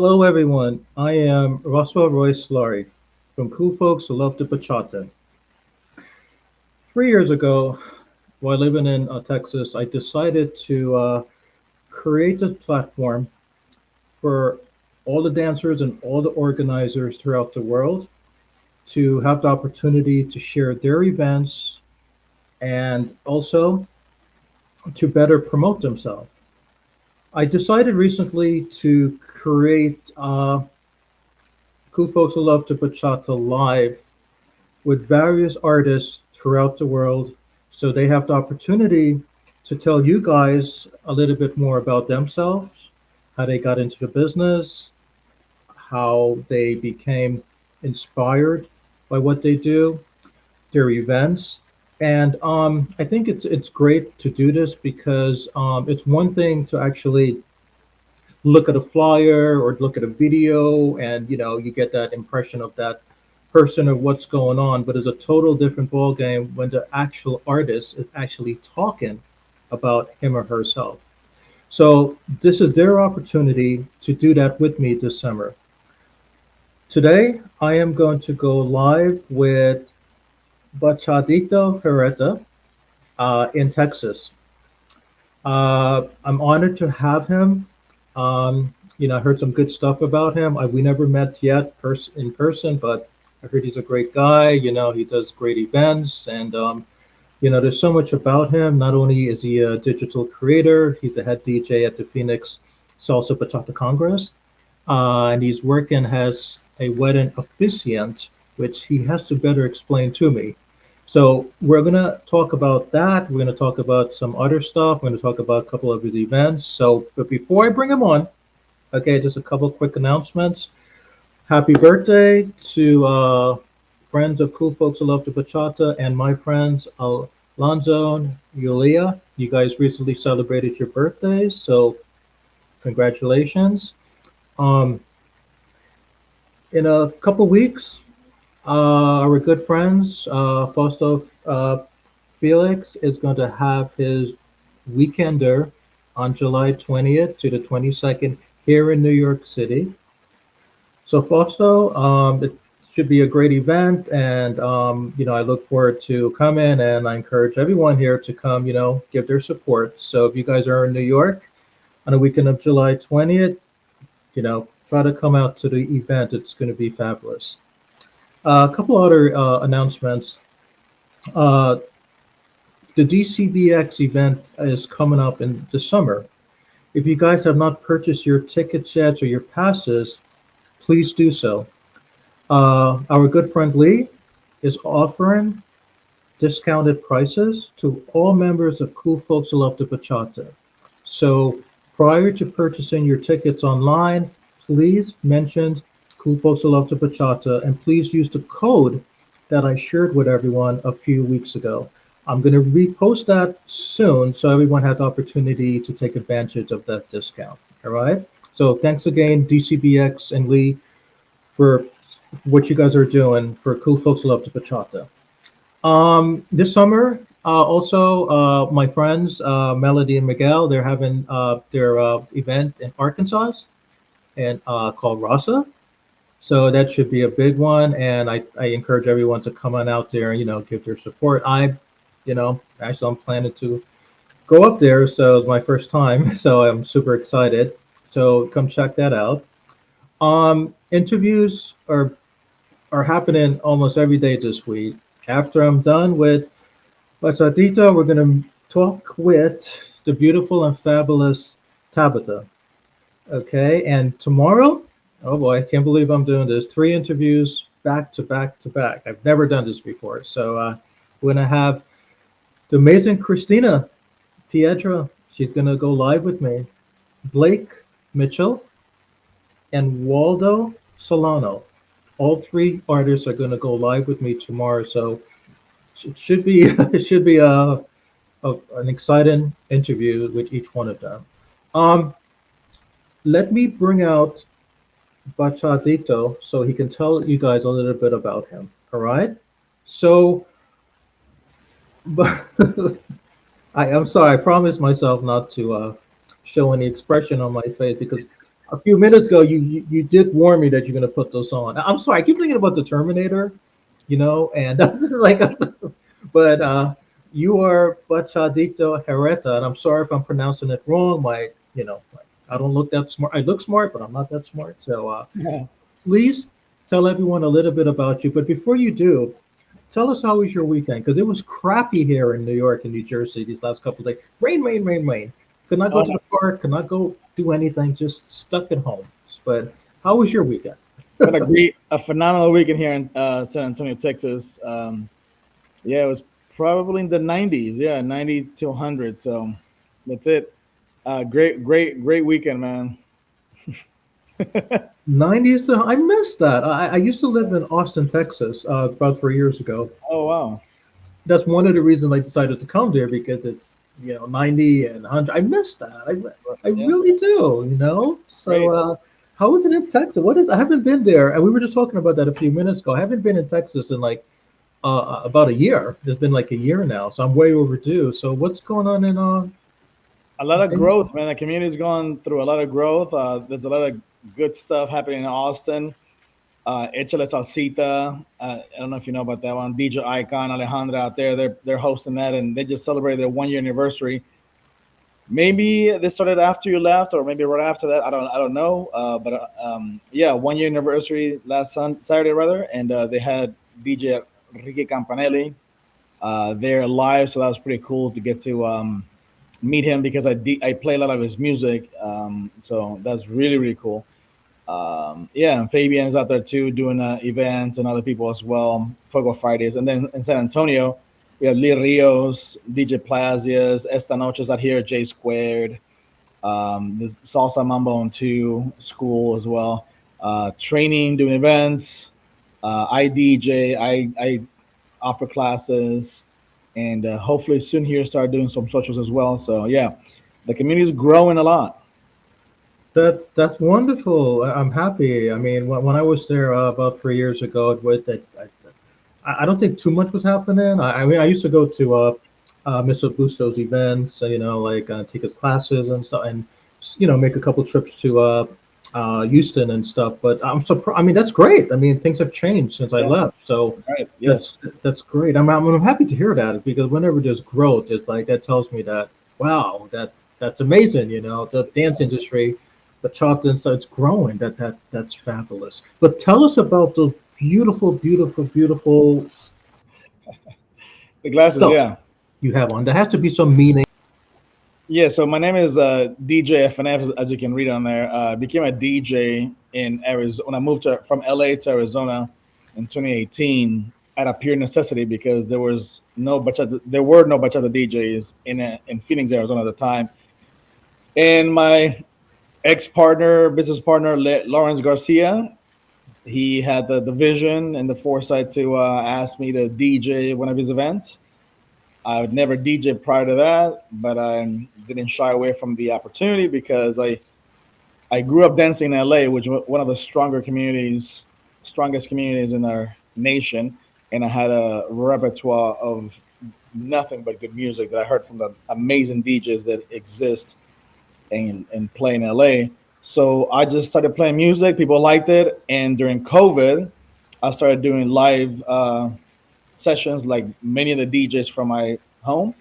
Hello, everyone. I am Roswell Royce Laurie from Cool Folks Who Love to Bachata. 3 years ago, while living in Texas, I decided to create a platform for all the dancers and all the organizers throughout the world to have the opportunity to share their events and also to better promote themselves. I decided recently to create Cool Folks Who Love to Bachata Live with various artists throughout the world so they have the opportunity to tell you guys a little bit more about themselves, how they got into the business, how they became inspired by what they do, their events. And I think it's great to do this because it's one thing to actually look at a flyer or look at a video and you get that impression of that person or what's going on, but it's a total different ball game when the actual artist is actually talking about him or herself. So this is their opportunity to do that with me this summer. Today I am going to go live with Bachadicto Huerta in Texas. I'm honored to have him. I heard some good stuff about him. We never met yet in person, but I heard he's a great guy. He does great events, and there's so much about him. Not only is he a digital creator, he's a head DJ at the Phoenix Salsa Bachata Congress, and he's working as a wedding officiant, which he has to better explain to me. So we're gonna talk about that. We're gonna talk about some other stuff. We're gonna talk about a couple of his events. So, but before I bring him on, okay, just a couple of quick announcements. Happy birthday to friends of Cool Folks Who Love to Bachata and my friends Alonzo and Yulia. You guys recently celebrated your birthdays, so congratulations. Um, in a couple weeks, our good friends, Fausto Felix, is going to have his weekender on July 20th to the 22nd here in New York City. So, Fausto, it should be a great event, and I look forward to coming, and I encourage everyone here to come, give their support. So, if you guys are in New York on the weekend of July 20th, try to come out to the event. It's going to be fabulous. A couple other announcements. Uh, the DCBX event is coming up in the summer. If you guys have not purchased your tickets yet or your passes, please do so. Our good friend Lee is offering discounted prices to all members of Cool Folks Who Love the Bachata. So prior to purchasing your tickets online, please mention Cool Folks Who Love to Bachata, and please use the code that I shared with everyone a few weeks ago. I'm going to repost that soon so everyone has the opportunity to take advantage of that discount. All right. So thanks again, DCBX and Lee, for what you guys are doing for Cool Folks Who Love to Bachata. This summer, also, my friends, Melody and Miguel, they're having their event in Arkansas and called Rasa. So that should be a big one, and I encourage everyone to come on out there and give their support. Actually I'm planning to go up there, so it's my first time, so I'm super excited. So come check that out. Interviews are happening almost every day this week. After I'm done with Bachadito, we're gonna talk with the beautiful and fabulous Tabitha. Okay, and tomorrow, oh boy, I can't believe I'm doing this. Three interviews back to back to back. I've never done this before. So we're going to have the amazing Christina Piedra. She's going to go live with me. Blake Mitchell and Waldo Solano. All three artists are going to go live with me tomorrow. So it should be it should be an exciting interview with each one of them. Um, Let me bring out Bachadito so he can tell you guys a little bit about him. All right. So, but I'm sorry. I promised myself not to show any expression on my face because a few minutes ago, you did warn me that you're going to put those on. I'm sorry, I keep thinking about the Terminator, and that's like, but you are Bachadicto Huerta, and I'm sorry if I'm pronouncing it wrong. I don't look that smart. I look smart, but I'm not that smart. So Yeah. please tell everyone a little bit about you. But before you do, tell us how was your weekend? Because it was crappy here in New York and New Jersey these last couple of days. Rain, rain, rain, rain. Could not go Oh, to the park. Could not go do anything. Just stuck at home. But how was your weekend? it's been a phenomenal weekend here in San Antonio, Texas. Yeah, it was probably in the 90s. Yeah, 90 to 100. So that's it. Great weekend, man. 90s. I missed that. I used to live in Austin, Texas, about 3 years ago. Oh wow, That's one of the reasons I decided to come there because it's 90 and 100. I miss that. I yeah, really do. So great. how is it in Texas? I haven't been there, and we were just talking about that a few minutes ago. I haven't been in Texas in like about a year. It's been like a year now, so I'm way overdue. So what's going on A lot of in growth, man. The community's going through a lot of growth. There's a lot of good stuff happening in Austin. Échale Salsita. I don't know if you know about that one. DJ Icon, Alejandra out there. They're hosting that, and they just celebrated their 1 year anniversary. Maybe they started after you left, or maybe right after that. I don't know. But yeah, 1 year anniversary last Saturday rather, and they had DJ Ricky Campanelli there live, so that was pretty cool to get to meet him because I play a lot of his music. So that's really cool. Yeah, and Fabian's out there too doing events and other people as well. Fuego Fridays, and then in San Antonio we have Lee Rios, DJ Plazias, Esta Noches out here, J Squared. There's Salsa Mambo on two school as well. Training, doing events. I DJ. I offer classes, and hopefully soon here start doing some socials as well. So yeah, the community is growing a lot. that's wonderful. I'm happy. I mean, when I was there about 3 years ago, with it, I don't think too much was happening. I mean, I used to go to Mr. Busto's events, like take his classes and stuff, and make a couple trips to Houston and stuff. But I'm surprised. I mean, that's great. I mean, things have changed since I Yeah. left, so Right. that's Yes. that's great. I'm happy to hear that because whenever there's growth, it's like that tells me that wow, that's amazing. The dance industry, the chart and so it's growing. That's fabulous. But tell us about those beautiful, beautiful, beautiful The glasses. stuff Yeah. you have on. There has to be some meaning. Yeah, so my name is DJ FNF, as you can read on there. I became a DJ in Arizona. When I moved from LA to Arizona in 2018, out of pure necessity because there were no bachata DJs in Phoenix, Arizona at the time. And my ex partner, business partner, Lawrence Garcia, he had the vision and the foresight to ask me to DJ one of his events. I would never DJ prior to that, but I didn't shy away from the opportunity because I grew up dancing in LA, which was one of the strongest communities in our nation, and I had a repertoire of nothing but good music that I heard from the amazing DJs that exist and play in LA. So I just started playing music. People liked it, and during COVID, I started doing live sessions like many of the DJs from my home,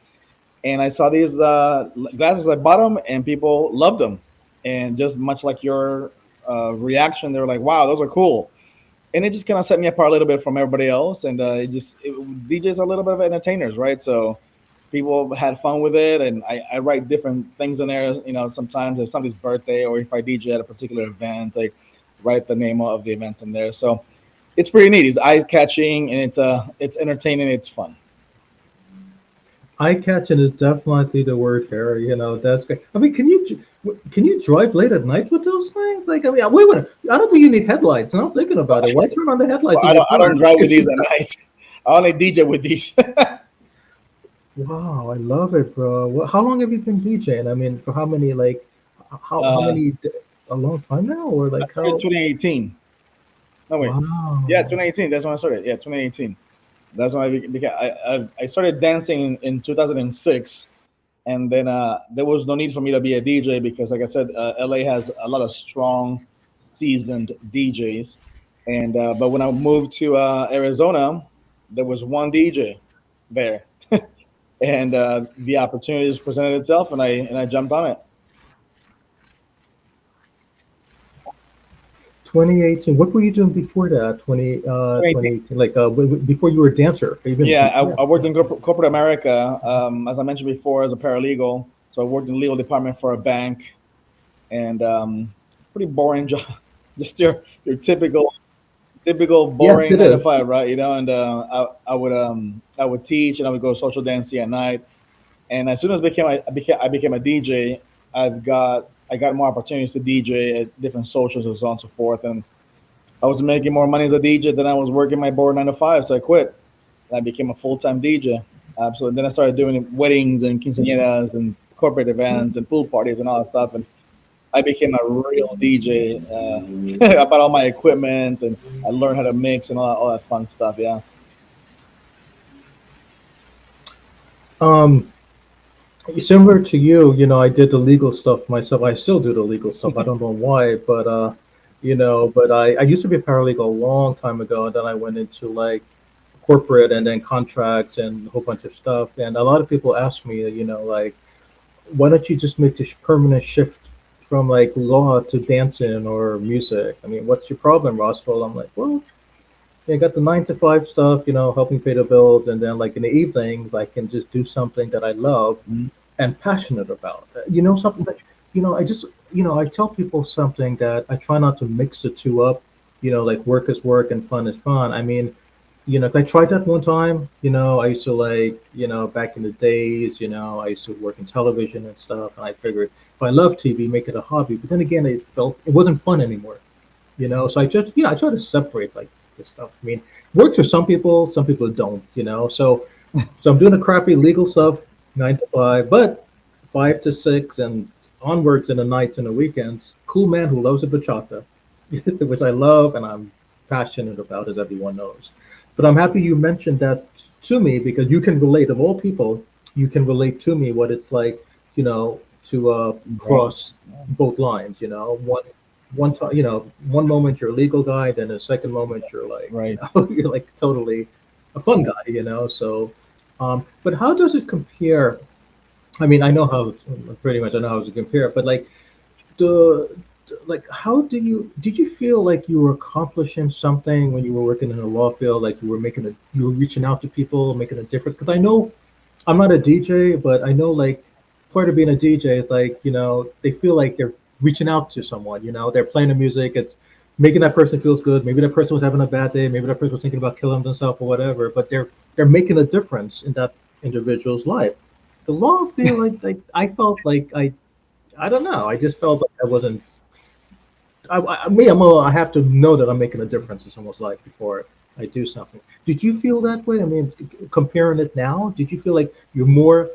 and I saw these glasses. I bought them, and people loved them. And just much like your reaction, they were like, "Wow, those are cool." And it just kind of set me apart a little bit from everybody else. And DJs are a little bit of entertainers, right? So people had fun with it, and I write different things in there. Sometimes if somebody's birthday or if I DJ at a particular event, I write the name of the event in there. So it's pretty neat. It's eye catching, and it's entertaining. It's fun. Eye catching is definitely the word here. That's great. I mean, can you drive late at night with those things? Like, I mean, wait a minute. I don't think you need headlights. And I'm thinking about it. Why turn on the headlights in I your don't I car? don't drive with these at night. I only DJ with these. Wow, I love it, bro. How long have you been DJing? I mean, for how many, like, how uh, many, a long time now? Or I like started how? 2018. No wait, yeah, Wow. 2018. That's when I started. Yeah, 2018. That's when I started dancing in 2006. And then there was no need for me to be a DJ because, like I said, LA has a lot of strong, seasoned DJs. And but when I moved to Arizona, there was one DJ there, and the opportunity just presented itself, and I jumped on it. 2018. What were you doing before that? 2018. Like before you were a dancer, even Yeah, yeah. I worked in corporate America, as I mentioned before, as a paralegal. So I worked in the legal department for a bank, and pretty boring job. Just your typical Yes, boring it nine to is. five, right? You know, and I would teach and I would go social dancing at night. And as soon as I became a DJ, I got more opportunities to DJ at different socials and so on and so forth. And I was making more money as a DJ than I was working my board nine to five, so I quit. And I became a full time DJ. So then I started doing weddings and quinceañeras and corporate events and pool parties and all that stuff. And I became a real DJ. I bought all my equipment and I learned how to mix and all that fun stuff. Yeah. Um, Similar to you, I did the legal stuff myself. I still do the legal stuff. I don't know why, but but I used to be a paralegal a long time ago, and then I went into like corporate and then contracts and a whole bunch of stuff. And a lot of people ask me, like, why don't you just make this permanent shift from like law to dancing or music? I mean, what's your problem, Roswell? I'm like, well, yeah, I got the 9 to 5 stuff, helping pay the bills, and then like in the evenings, I can just do something that I love Mhm. and passionate about. Something that I just I tell people something that I try not to mix the two up. Like work is work and fun is fun. I mean, I tried that one time. I used to like, back in the days, I used to work in television and stuff, and I figured if I love TV, make it a hobby. But then again, it wasn't fun anymore. So I just, I try to separate like this stuff. I mean, works for some people don't. So I'm doing the crappy legal stuff 9 to 5, but 5 to 6 and onwards in the nights and the weekends. Cool man who loves a bachata, which I love and I'm passionate about, as everyone knows. But I'm happy you mentioned that to me because you can relate. Of all people, you can relate to me what it's like, to Right. cross both lines. One time, one moment you're a legal guy, then the second moment you're like, Right. you're like totally a fun guy. But how does it compare? I mean, I know how pretty much I know how to compare, but like the like how did you feel like you were accomplishing something when you were working in the law field? Like you were reaching out to people, making a difference? Because I know I'm not a DJ, but I know like part of being a DJ is like, they feel like they're reaching out to someone, they're playing the music, it's making that person feels good. Maybe that person was having a bad day, maybe that person was thinking about killing themselves or whatever, but they're making a difference in that individual's life. The law feel like I felt like I don't know. I just felt like I wasn't I have to know that I'm making a difference in someone's life before I do something. Did you feel that way? I mean, comparing it now, did you feel like you're more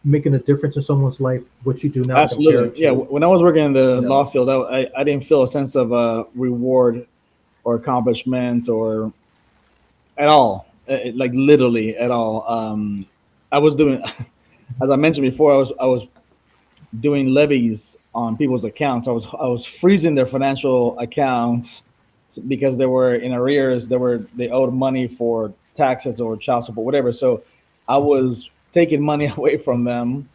making a difference in someone's life what you do now Absolutely. compared Yeah. to When I was working in the you law know field, I didn't feel a sense of reward or accomplishment or at all, like literally at all. I was doing, as I mentioned before, I was doing levies on people's accounts. I was freezing their financial accounts because they were in arrears. They owed money for taxes or child support, whatever. So I was taking money away from them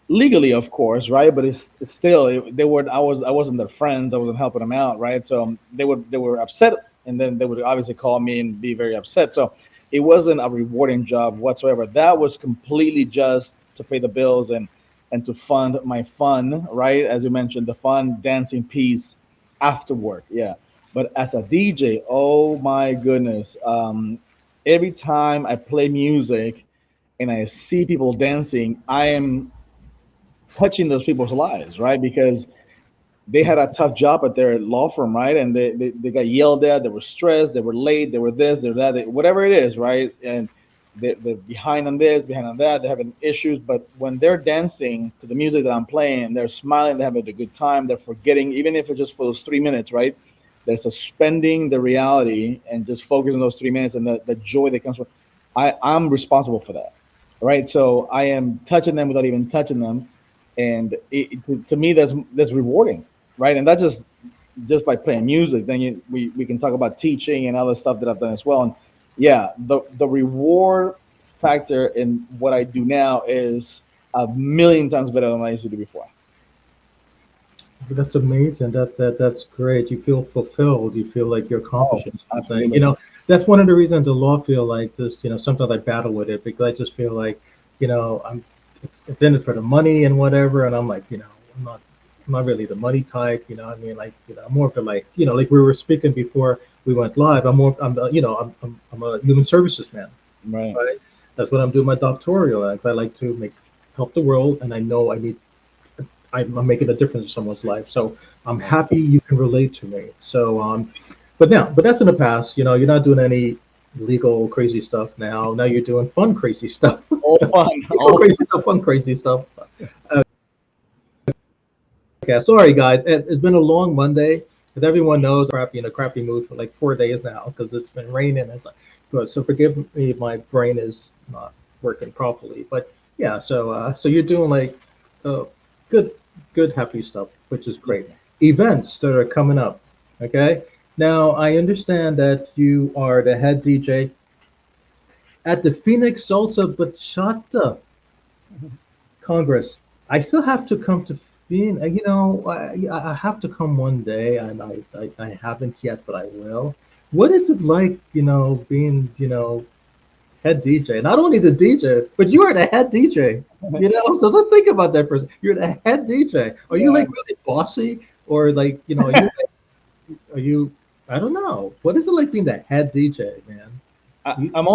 legally, of course, right? But it's still they were I wasn't their friends. I wasn't helping them out, right? So they were upset, and then they would obviously call me and be very upset. So it wasn't a rewarding job whatsoever. That was completely just to pay the bills and to fund my fun, right? As you mentioned, the fun dancing piece after work, yeah. But as a DJ, oh my goodness, every time I play music and I see people dancing, I am touching those people's lives, right? Because they had a tough job at their law firm, right? And they got yelled at, they were stressed, they were late, they were this, they're that, whatever it is, right? And they're behind on this, behind on that, they're having issues. But when they're dancing to the music that I'm playing, they're smiling, they're having a good time, they're forgetting, even if it's just for those 3 minutes, right? They're suspending the reality and just focusing on those 3 minutes and the joy that comes from. I'm responsible for that. right? So I am touching them without even touching them, and to me that's rewarding, right? And that's just by playing music. Then we can talk about teaching and other stuff that I've done as well. And yeah, the reward factor in what I do now is a million times better than I used to do before. That's amazing. That's great. You feel fulfilled. You feel like you're Oh, accomplishing something. absolutely. That's one of the reasons the law feel like this. Sometimes I battle with it because I just feel like, I'm it's in it for the money and whatever, and I'm like, I'm not I'm not really the money type. I mean, like, I'm more of the like, like we were speaking before we went live. I'm a human services man, Right. right? That's what I'm doing my doctoral at. 'Cause I like to make help the world, and I know I'm making a difference in someone's life. So I'm Right. happy you can relate to me. But that's in the past. You're not doing any legal crazy stuff now. Now you're doing fun crazy stuff. All fun. Legal All crazy stuff, fun crazy stuff. Okay, sorry guys. It's been a long Monday. As everyone knows, in a crappy mood for like 4 days now because it's been raining. It's like, good. So forgive me, if my brain is not working properly. But yeah, so you're doing like uh, good, good, happy stuff, which is yes. great. Events that are coming up. Okay. Now I understand that you are the head DJ at the Phoenix Salsa Bachata Congress. I still have to come to Phoenix. I have to come one day, and I haven't yet, but I will. What is it like, being, head DJ? Not only the DJ, but you are the head DJ. So let's think about that for a second. You're the head DJ. Are you Yeah. like really bossy, or like, are you? I don't know. What is it like being the head DJ, man? You, I'm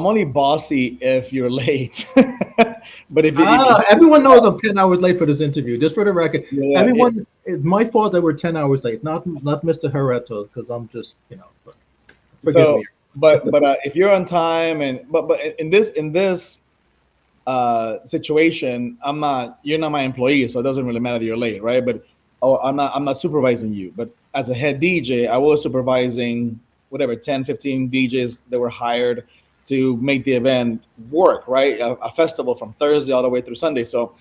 only bossy if you're late. But if Everyone knows I'm 10 hours late for this interview. Just for the record, yeah, yeah. everyone, it's my fault that we're 10 hours late. Not Mr. Herreto, because I'm just, forgive So me. but if you're on time, and but in this situation, you're not my employee, so it doesn't really matter that you're late, right? But oh, I'm not supervising you, but as a head DJ, I was supervising whatever 10, 15 DJs that were hired to make the event work, right? A festival from Thursday all the way through Sunday. So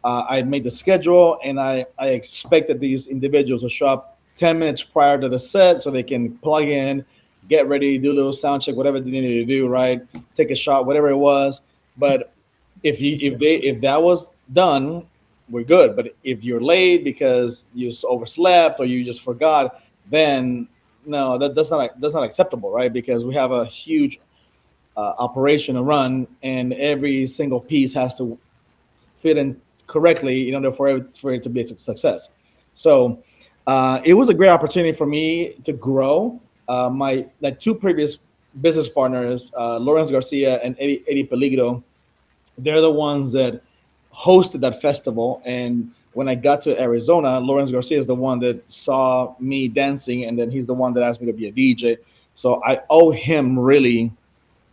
I made the schedule, and I expected these individuals to show up 10 minutes prior to the set so they can plug in, get ready, do a little sound check, whatever they needed to do, right? Take a shot, whatever it was. But if that was done, we're good. But if you're late because you overslept or you just forgot, then no, that's not acceptable, right? Because we have a huge operation to run, and every single piece has to fit in correctly in order for it to be a success. So it was a great opportunity for me to grow. My like two previous business partners, Lawrence Garcia and Eddie Peligro, they're the ones that hosted that festival. And when I got to Arizona, Lawrence Garcia is the one that saw me dancing, and then he's the one that asked me to be a DJ. So I owe him really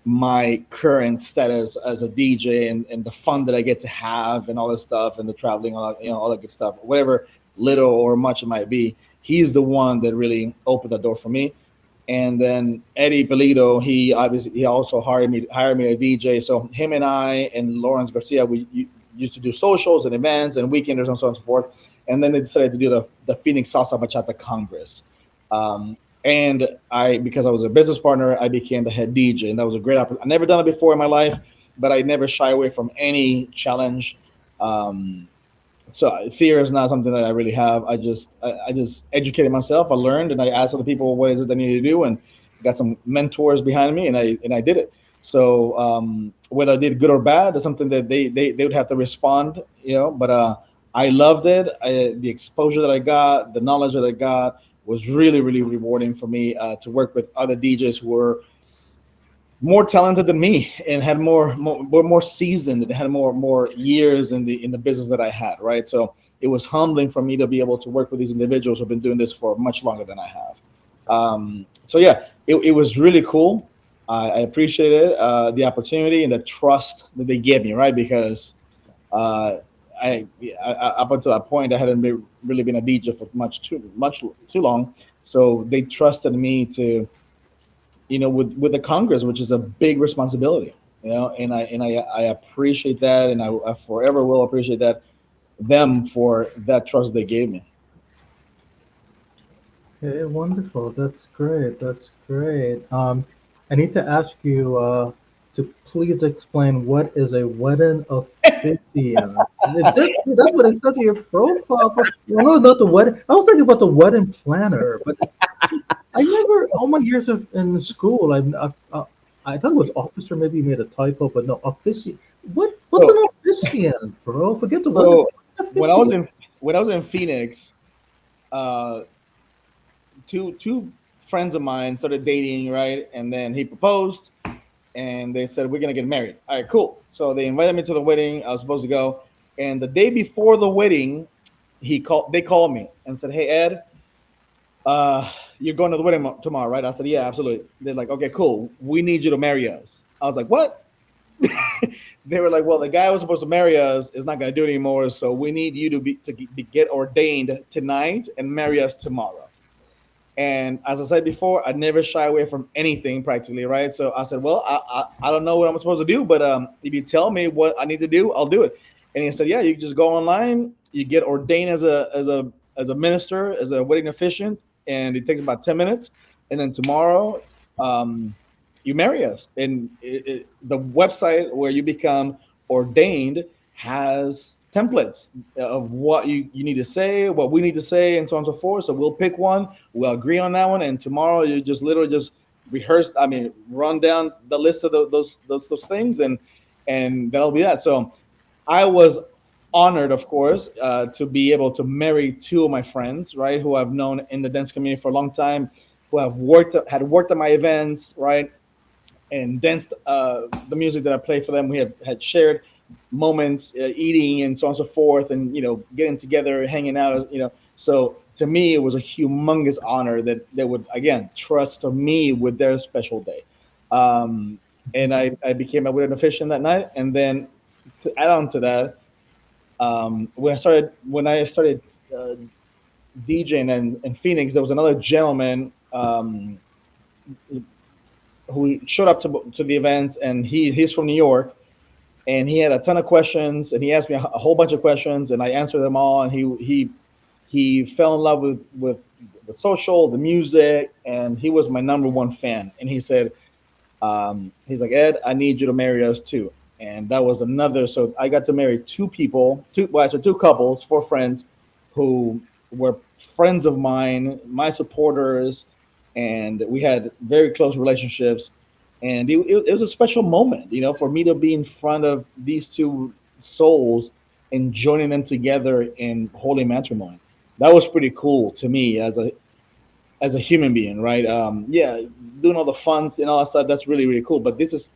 my current status as a DJ, and the fun that I get to have and all this stuff and the traveling, all that good stuff, whatever little or much it might be. He's the one that really opened the door for me. And then Eddie Polito, he also hired me a DJ. So him and I and Lawrence Garcia, we used to do socials and events and weekenders and so on and so forth. And then they decided to do the Phoenix Salsa Bachata Congress. And because I was a business partner, I became the head DJ, and that was a great opportunity. I never done it before in my life, but I never shy away from any challenge. Um, so fear is not something that I really have. I just educated myself. I learned, and I asked other people what is it they need to do, and got some mentors behind me, and I did it. So whether I did good or bad, that's something that they would have to respond, But I loved it. The exposure that I got, the knowledge that I got was really really rewarding for me to work with other DJs who were more talented than me and had more seasoned and had more years in the business that I had, right? So it was humbling for me to be able to work with these individuals who've been doing this for much longer than I have. So yeah, it was really cool. I appreciated the opportunity and the trust that they gave me, right? Because uh, up until that point, I hadn't really been a DJ for much too long, so they trusted me to with the Congress, which is a big responsibility. And I appreciate that, and I forever will appreciate that them for that trust they gave me. Okay, wonderful. That's great. That's great. I need to ask you to please explain what is a wedding officiant. That's what it says in your profile. Well, no, not the wedding. I was thinking about the wedding planner, but I never. All my years of in school, I thought it was officer. Maybe you made a typo, but no, officiant. What's an So officiant, bro? Forget the wedding. so when I was Officiant. in Phoenix, uh, two friends of mine started dating, right? And then he proposed, and they said we're gonna get married. All right, cool. So they invited me to the wedding. I was supposed to go, and the day before the wedding, they called me and said, "Hey Ed, you're going to the wedding tomorrow, right?" I said, "Yeah, absolutely." They're like, "Okay, cool. We need you to marry us." I was like, "What?" They were like, "Well, the guy who was supposed to marry us is not going to do it anymore, so we need you to get ordained tonight and marry us tomorrow." And as I said before, I never shy away from anything practically, right? So I said, "Well, I don't know what I'm supposed to do, but if you tell me what I need to do, I'll do it." And he said, "Yeah, you just go online, you get ordained as a minister, as a wedding officiant, and it takes about 10 minutes. And then tomorrow, um, you marry us." And the website where you become ordained has templates of what you need to say, what we need to say, and so on and so forth. So we'll pick one, we'll agree on that one, and tomorrow you just literally just rehearse. I mean, run down the list of those things, and that'll be that. So I was honored, of course, to be able to marry two of my friends, right, who I've known in the dance community for a long time, who had worked at my events, right, and danced the music that I played for them. We have had shared moments, eating and so on and so forth, and getting together, hanging out. So to me, it was a humongous honor that they would again trust me with their special day. Um, and I became a wedding officiant that night, and then to add on to that, when I started uh, DJing in Phoenix, there was another gentleman who showed up to the events, and he's from New York, and he had a ton of questions, and he asked me a whole bunch of questions, and I answered them all, and he fell in love with the social, the music, and he was my number one fan. And he said, he's like, "Ed, I need you to marry us too." And that was another. So I got to marry two people, well, actually two couples, four friends, who were friends of mine, my supporters, and we had very close relationships. And it was a special moment, for me to be in front of these two souls and joining them together in holy matrimony. That was pretty cool to me as a human being, right? Yeah, doing all the fun and all that stuff. That's really really cool. But this is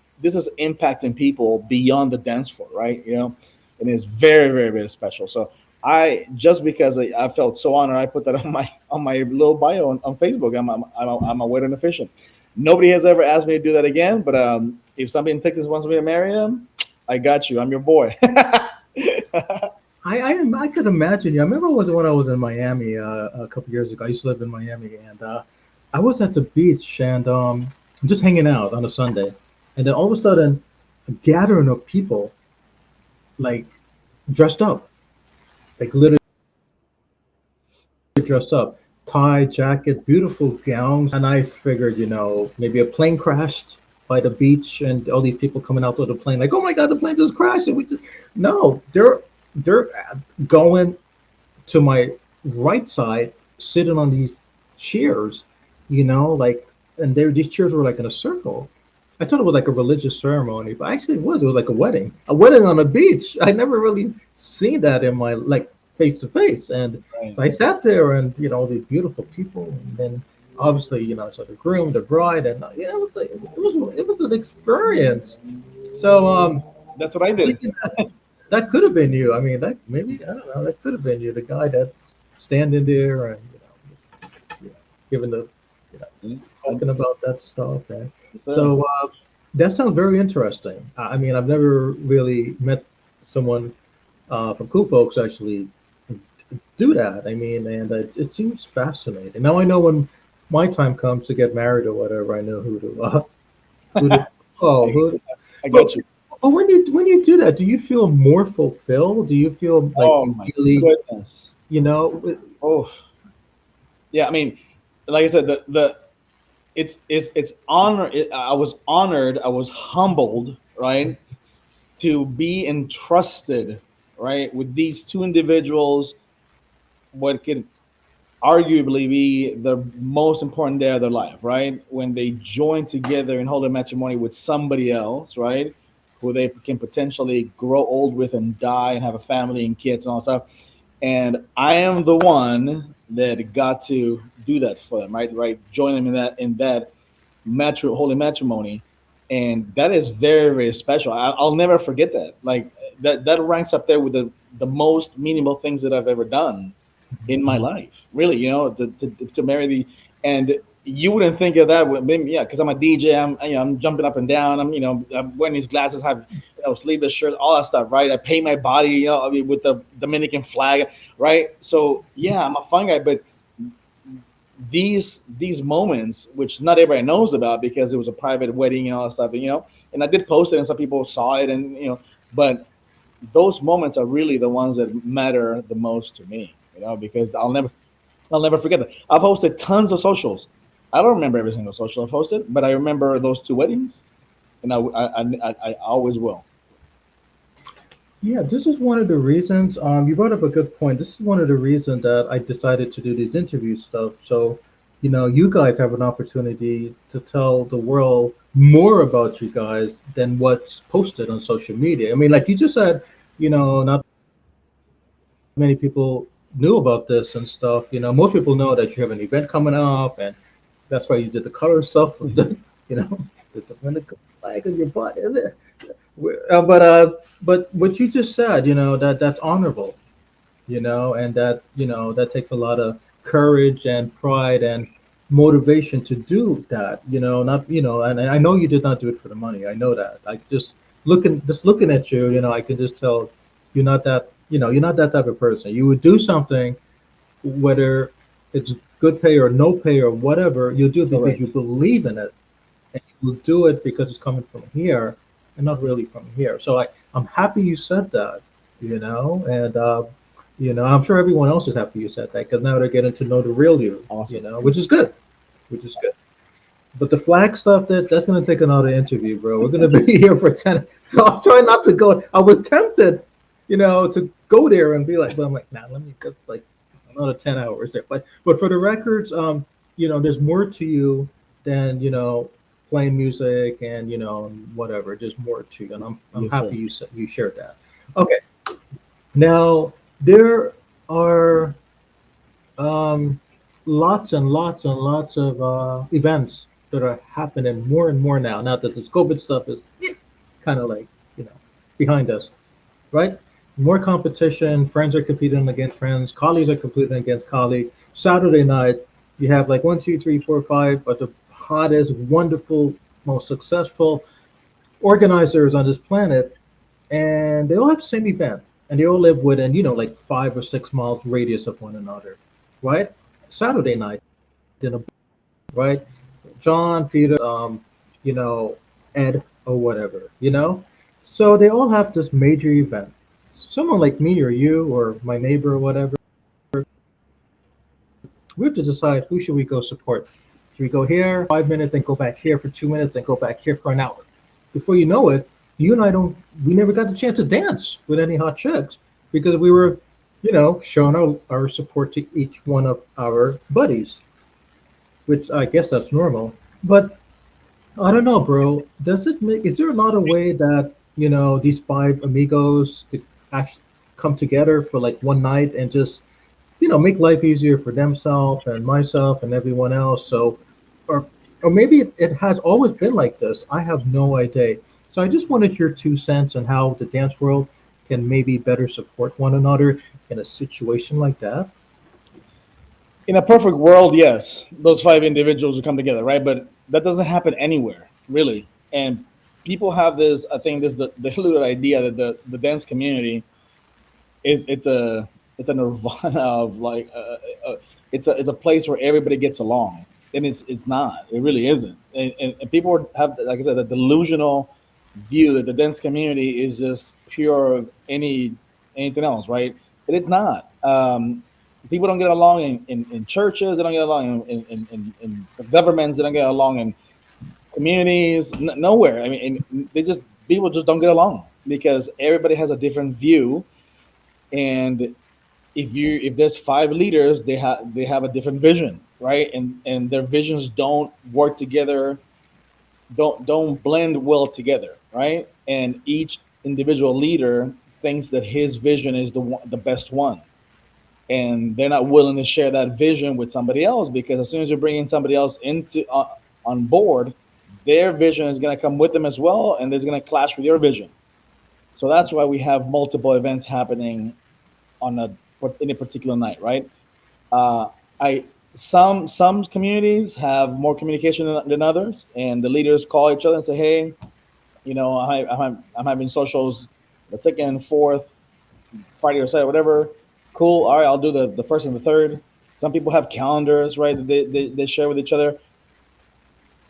impacting people beyond the dance floor, right? And it's very very very special. So I just because I felt so honored, I put that on my little bio on Facebook. I'm a wedding official. Nobody has ever asked me to do that again. But if somebody in Texas wants me to marry him, I got you. I'm your boy. I could imagine you. I remember when I was in Miami a couple years ago. I used to live in Miami, and I was at the beach and just hanging out on a Sunday, and then all of a sudden, a gathering of people like dressed up, like literally dressed up, tie, jacket, beautiful gowns, and I figured, maybe a plane crashed by the beach, and all these people coming out of the plane, like, oh my God, the plane just crashed, and we just no, they're going to my right side, sitting on these chairs, like, and these chairs were like in a circle. I thought it was like a religious ceremony, but actually it was like a wedding on a beach. I never really seen that in my like face to face, and Right. so I sat there, and all these beautiful people, and then obviously, so the groom, the bride, and it was like it was an experience. So That's what I did. thinking that could have been you. I mean, that maybe I don't know. That could have been you, the guy that's standing there and giving the talking about that stuff. And So so that sounds very interesting. I mean, I've never really met someone from Cool Folks actually do that. I mean, and it seems fascinating. Now I know when my time comes to get married or whatever, I know who to oh who. I But got you. but when you do that, do you feel more fulfilled? Do you feel like Oh you my really, goodness. you know? Oh yeah. I mean, like I said, the it's honor. I was honored. I was humbled, right, to be entrusted, right, with these two individuals. What could arguably be the most important day of their life, right? When they join together in holy matrimony with somebody else, right? Who they can potentially grow old with and die and have a family and kids and all that stuff. And I am the one that got to do that for them, right? Right, join them in that holy matrimony, and that is very very special. I'll never forget that. Like that ranks up there with the most meaningful things that I've ever done in my life. Really, to marry the and you wouldn't think of that with maybe yeah, because I'm a DJ. I'm jumping up and down. I'm wearing these glasses, have sleeveless shirt, all that stuff, right? I paint my body, I mean, with the Dominican flag, right? So yeah, I'm a fun guy, but these moments, which not everybody knows about because it was a private wedding and all that stuff, and I did post it and some people saw it, and but those moments are really the ones that matter the most to me, because I'll never forget that. I've hosted tons of socials. I don't remember every single social I've hosted, but I remember those two weddings, and I always will. Yeah, this is one of the reasons. You brought up a good point. This is one of the reasons that I decided to do these interview stuff. So, you guys have an opportunity to tell the world more about you guys than what's posted on social media. I mean, like you just said, not many people knew about this and stuff. Most people know that you have an event coming up, and that's why you did the color stuff with the, you know, the Dominican flag on your butt. But what you just said, that's honorable, and that takes a lot of courage and pride and motivation to do that. Not and I know you did not do it for the money. I know that. I just looking at you, I can just tell you're not that type of person. You would do something, whether it's good pay or no pay or whatever. You do it because you Correct. believe in it, and you will do it because it's coming from here and not really from here. So I'm happy you said that, and I'm sure everyone else is happy you said that because now they're getting to know the real you, Awesome. which is good, which is good. But the flag stuff, that's gonna take another interview, bro. We're gonna be here for 10. So I'm trying not to go. I was tempted, to go there and be like, but I'm like, nah, let me get like another 10 hours there. But for the records, there's more to you than playing music and whatever. There's more to you, and I'm Yes, happy sir. you shared that. Okay, now there are um, lots and lots and lots of events that are happening more and more now. Now that this COVID stuff is kind of like you know behind us, right? More competition. Friends are competing against friends. Colleagues are competing against colleagues. Saturday night, you have like one, two, three, four, five, but the hottest, wonderful, most successful organizers on this planet, and they all have the same event, and they all live within like 5 or 6 miles radius of one another, right? Saturday night in a right, John, Peter, you know, Ed or whatever, So they all have this major event. Someone like me or you or my neighbor or whatever, we have to decide who should we go support. Should we go here 5 minutes, then go back here for 2 minutes, then go back here for an hour? Before you know it, you and I don't. We never got the chance to dance with any hot chicks because we were, showing our support to each one of our buddies, which I guess that's normal. But I don't know, bro. Does it make? Is there not a way that these five amigos could actually come together for like one night and just make life easier for themselves and myself and everyone else? So, or or maybe it has always been like this. I have no idea. So I just wanted your 2 cents on how the dance world can maybe better support one another in a situation like that. In a perfect world, yes, those five individuals will come together, right? But that doesn't happen anywhere, really. And people have this, I think, this the deluded idea that the dance community is it's a nirvana of like it's a place where everybody gets along, and it's not. It really isn't. And people have, like I said, the delusional. view that the dance community is just pure of anything else, right? But it's not. People don't get along in churches. They don't get along in governments. They don't get along in communities. Nowhere. I mean, they just people just don't get along because everybody has a different view. And if there's five leaders, they have a different vision, right? And their visions don't work together, don't blend well together, right? And each individual leader thinks that his vision is the best one, and they're not willing to share that vision with somebody else, because as soon as you're bringing somebody else into on board, their vision is going to come with them as well, and there's going to clash with your vision. So that's why we have multiple events happening on a in a particular night, right? Uh, I some communities have more communication than others, and the leaders call each other and say, "Hey, I'm having socials the second, fourth, Friday or Saturday, whatever. Cool. All right, I'll do the first and the third." Some people have calendars, right? That they share with each other,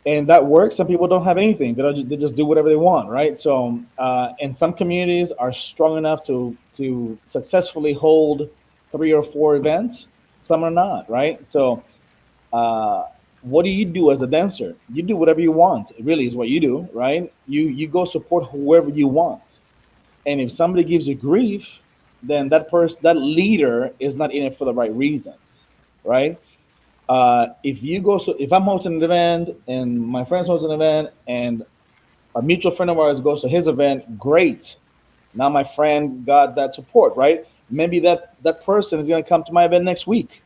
and that works. Some people don't have anything. They just do whatever they want, right? So, and some communities are strong enough to successfully hold 3 or 4 events. Some are not, right? So, uh, what do you do as a dancer? You do whatever you want. It really is what you do, right? You go support whoever you want. And if somebody gives you grief, then that leader is not in it for the right reasons, right? If I'm hosting an event and my friend's hosting an event and a mutual friend of ours goes to his event, great. Now my friend got that support, right? Maybe that person is going to come to my event next week,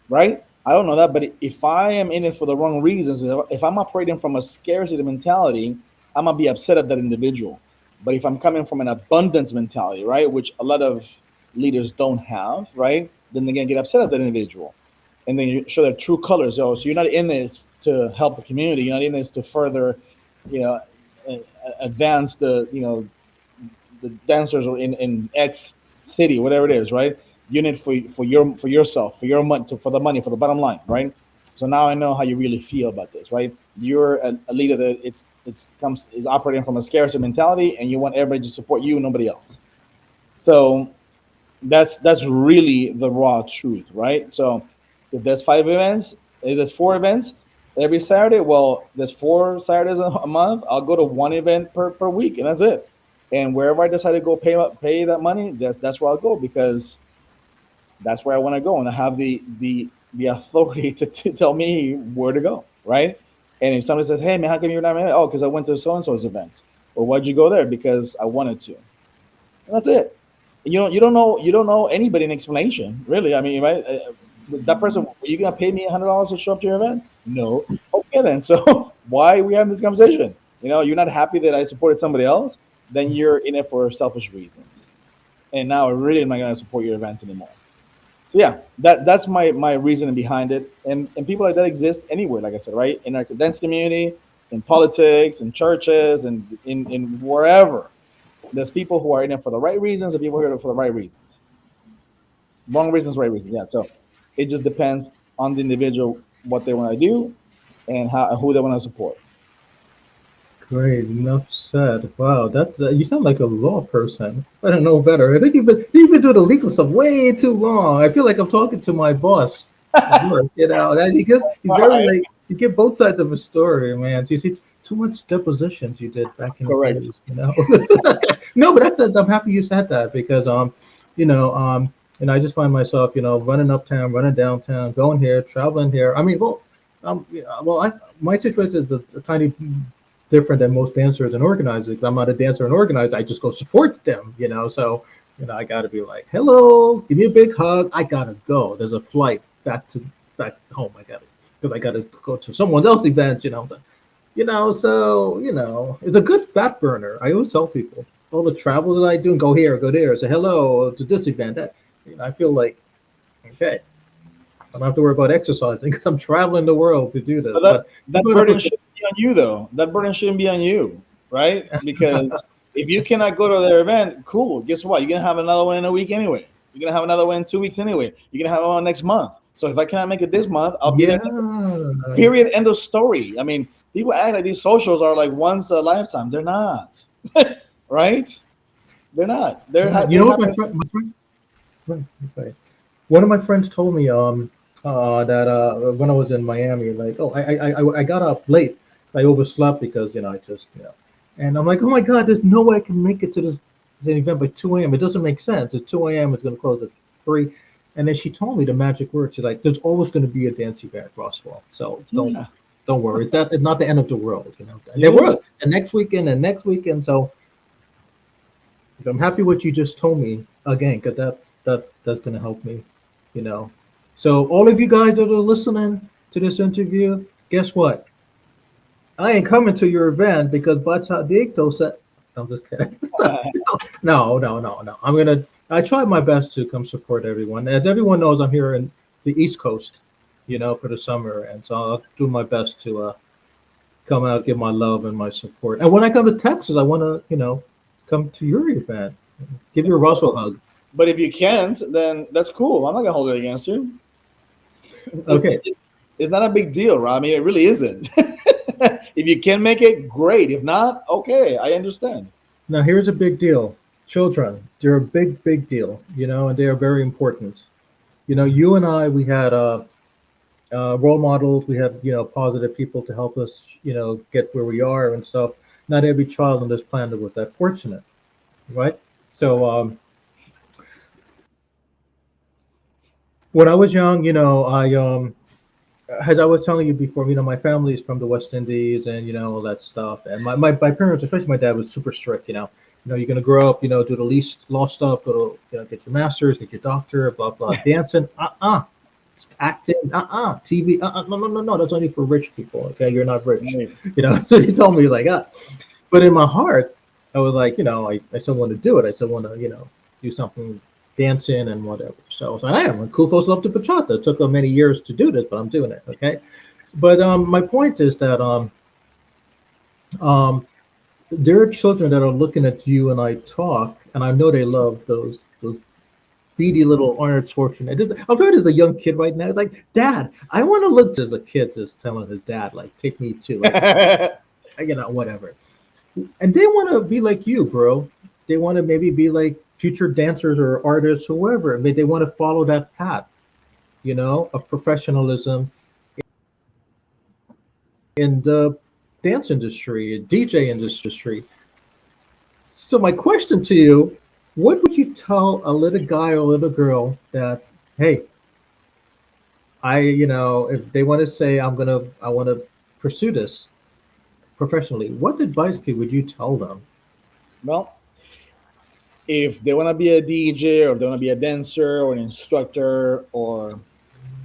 right? I don't know that, but if I am in it for the wrong reasons, if I'm operating from a scarcity mentality, I'm gonna be upset at that individual. But if I'm coming from an abundance mentality, right, which a lot of leaders don't have, right, then they're gonna get upset at that individual, and then you show their true colors. Oh, so you're not in this to help the community. You're not in this to further, you know, advance the dancers in X city, whatever it is, right? Unit for yourself, for your money, for the money, for the bottom line, right? So now I know how you really feel about this, right? You're a leader that is operating from a scarcity mentality, and you want everybody to support you, nobody else. So that's really the raw truth, right? So if there's 5 events, if there's 4 events every Saturday, well, there's 4 Saturdays a month. I'll go to one event per week, and that's it. And wherever I decide to go pay that money, that's where I'll go, because that's where I want to go, and I have the authority to tell me where to go, right? And if somebody says, "Hey man, how come you're not?" Oh, because I went to so and so's event. Well, why'd you go there? Because I wanted to. And that's it. You don't know anybody an explanation, really. I mean, right? That person, are you gonna pay me $100 to show up to your event? No. Okay, then. So why are we having this conversation? You're not happy that I supported somebody else. Then you're in it for selfish reasons. And now I really am not gonna support your events anymore. So yeah, that's my reasoning behind it. And people like that exist anywhere, like I said, right? In our dance community, in politics, in churches, and in wherever. There's people who are in it for the right reasons, and people who are in it for the right reasons. Wrong reasons, right reasons. Yeah. So it just depends on the individual what they want to do and who they want to support. Great, enough said. Wow, you sound like a law person. I don't know better. I think you've been doing the legal stuff way too long. I feel like I'm talking to my boss at work. That he's All very right. like you get both sides of a story, man. You see too much depositions you did back in the Correct. days, No, but I'm happy you said that because you know I just find myself running uptown, running downtown, going here, traveling here. I mean, my situation is a tiny different than most dancers and organizers. I'm not a dancer and organizer. I just go support them. So, I got to be like, hello, give me a big hug. I got to go. There's a flight back home. Because I got to go to someone else's events. So, it's a good fat burner. I always tell people all the travel that I do and go here, go there, say hello to this event. I feel like, okay, I don't have to worry about exercising because I'm traveling the world to do this. But that But you that brought up a burden shouldn't be on you, though. That burden shouldn't be on you, right? Because if you cannot go to their event, cool. Guess what? You're gonna have another one in a week anyway. You're gonna have another one in 2 weeks anyway. You're gonna have one next month. So if I cannot make it this month, I'll be there. Yeah. Period. End of story. I mean, people act like these socials are like once a lifetime. They're not, right? They're not. Yeah. You They know what happen. my friend, right, right. One of my friends told me that when I was in Miami, like, oh, I got up late. I overslept because I just and I'm like, oh my god, there's no way I can make it to this event by 2 a.m. It doesn't make sense. At 2 a.m. it's going to close at 3. And then she told me the magic word. She's like, there's always going to be a dance event at Roswell. So Yeah, don't worry. That is not the end of the world. And it there was isn't. and next weekend and next weekend. So I'm happy what you just told me again, because that's gonna help me, you know. So all of you guys that are listening to this interview, guess what? I ain't coming to your event because Bachadicto said. I'm just kidding. No, no, no, no. I try my best to come support everyone. As everyone knows, I'm here in the East Coast, for the summer, and so I'll do my best to come out, give my love and my support. And when I come to Texas, I want to, come to your event, give you a Russell hug. But if you can't, then that's cool. I'm not gonna hold it against you. It's, Okay. it, it's not a big deal, right? I mean, it really isn't. If you can make it, great. If not, okay, I understand. Now here's a big deal. Children, they're a big, big deal, and they are very important. You and I, we had role models. We had, positive people to help us, get where we are and stuff. Not every child on this planet was that fortunate, right? So when I was young, as I was telling you before, my family is from the West Indies and all that stuff. And my parents, especially my dad, was super strict. You're gonna grow up, do the least law stuff, go to get your master's, get your doctor, blah blah. Dancing, acting, TV, no no no no. That's only for rich people. Okay, you're not rich. Right. So he told me like, but in my heart, I was like, I still want to do it. I still want to, do something dancing and whatever. So I was like, I am. Cool folks love to bachata. It took many years to do this, but I'm doing it. Okay. But my point is that um, there are children that are looking at you and I talk, and I know they love those beady little Arnold Schwarzenegger. I'm sure there's a young kid right now. Like, Dad, I want to look as a kid just telling his dad, like, take me to like, whatever. And they want to be like you, bro. They want to maybe be like future dancers or artists, whoever. I mean, they want to follow that path, of professionalism in the dance industry, DJ industry. So my question to you, what would you tell a little guy or little girl that, hey, if they want to say, I want to pursue this professionally, what advice would you tell them? Well, if they want to be a DJ or if they want to be a dancer or an instructor or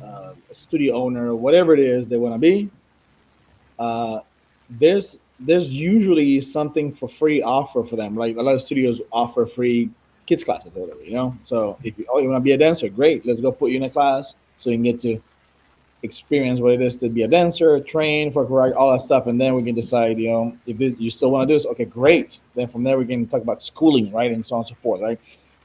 a studio owner, whatever it is they want to be, uh, there's usually something for free offer for them. Like a lot of studios offer free kids classes or whatever, you know. So if you want to be a dancer, great. Let's go put you in a class so you can get to experience what it is to be a dancer, train for karate, all that stuff, and then we can decide, if you still want to do this. Okay, great. Then from there we can talk about schooling, right, and so on and so forth, right?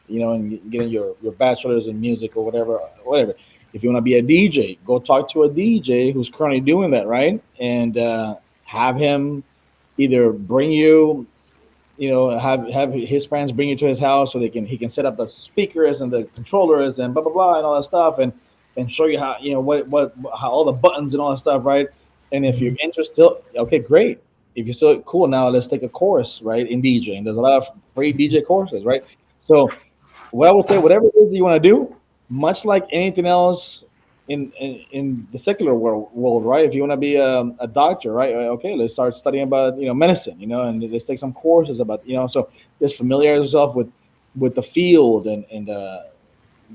And getting your bachelor's in music or whatever, whatever. If you want to be a DJ, go talk to a DJ who's currently doing that, right, and have him either bring you, have his friends bring you to his house so he can set up the speakers and the controllers and blah blah blah and all that stuff and show you how what how all the buttons and all that stuff, right? And if you're Mhm. interested, okay, great. If you're still cool, now let's take a course, right, in DJing. There's a lot of free DJ courses, right? So what I would say, whatever it is that you want to do, much like anything else in the secular world, right? If you want to be a doctor, right? Okay, let's start studying about medicine, and let's take some courses about so just familiarize yourself with the field and